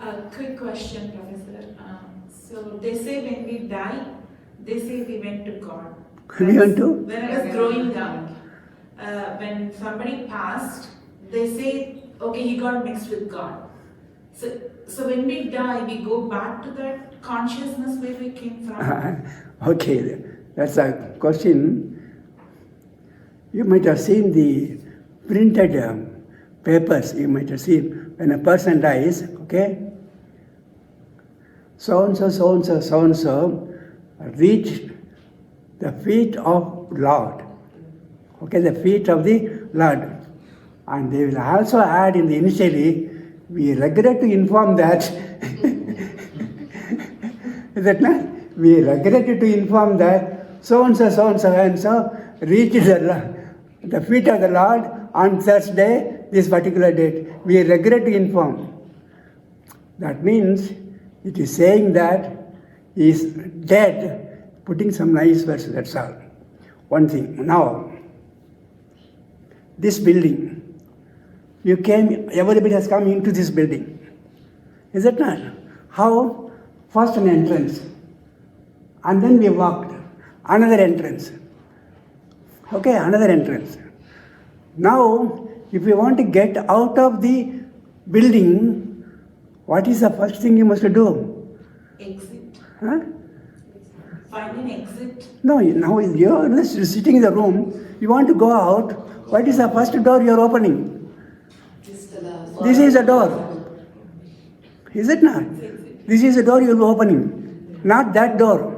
A quick question, Professor. So they say when we die, they say we went to God. We went to? When I was growing up, when somebody passed, they say, okay, he got mixed with God. So when we die, we go back to that consciousness where we came from. Okay, that's a question. You might have seen the printed papers. You might have seen when a person dies, okay? So-and-so, so-and-so, so-and-so reached the feet of Lord. Okay, the feet of the Lord. And they will also add in the initially, we regret to inform that, is that not? We regret to inform that so-and-so, so-and-so, and so reached the feet of the Lord on Thursday, this particular date. We regret to inform. That means it is saying that he is dead, putting some nice verse, that's all. One thing. Now, this building, you came, everybody has come into this building. Is it not? How? First an entrance. And then we walked. Another entrance. Okay, another entrance. Now, if you want to get out of the building, what is the first thing you must do? Exit. Huh? Find an exit. No, now you're sitting in the room, you want to go out, what is the first door you're opening? This is a door. Is it not? This is a door you're opening, not that door.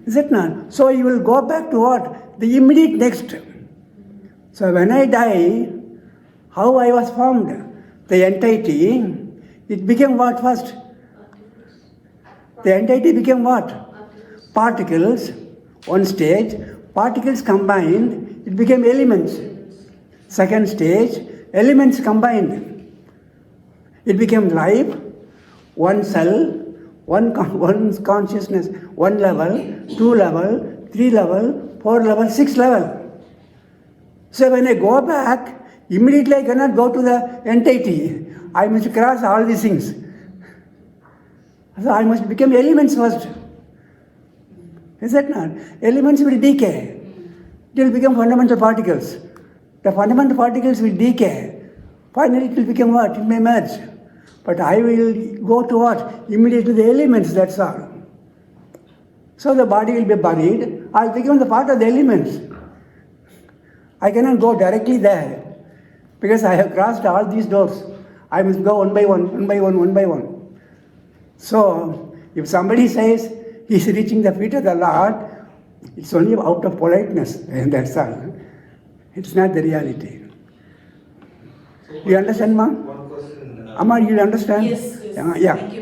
Is it not? So you will go back to what? The immediate next. So when I die, how I was formed? The entity, it became what first? The entity became what? Particles, one stage. Particles combined, it became elements. Second stage, elements combined. It became life, one cell, one consciousness, one level, 2 level, 3 level, 4 level, 6 level. So when I go back, immediately I cannot go to the entity. I must cross all these things. So I must become elements first. Is that not? Elements will decay. It will become fundamental particles. The fundamental particles will decay. Finally it will become what? It may merge. But I will go to what? Immediately the elements, that's all. So the body will be buried. I will become the part of the elements. I cannot go directly there. Because I have crossed all these doors. I must go one by one, one by one, one by one. So, if somebody says he is reaching the feet of the Lord, it's only out of politeness, and that's all. It's not the reality. Do you understand, ma'am? One question. Amma, you understand? Yes. Yeah. Thank you.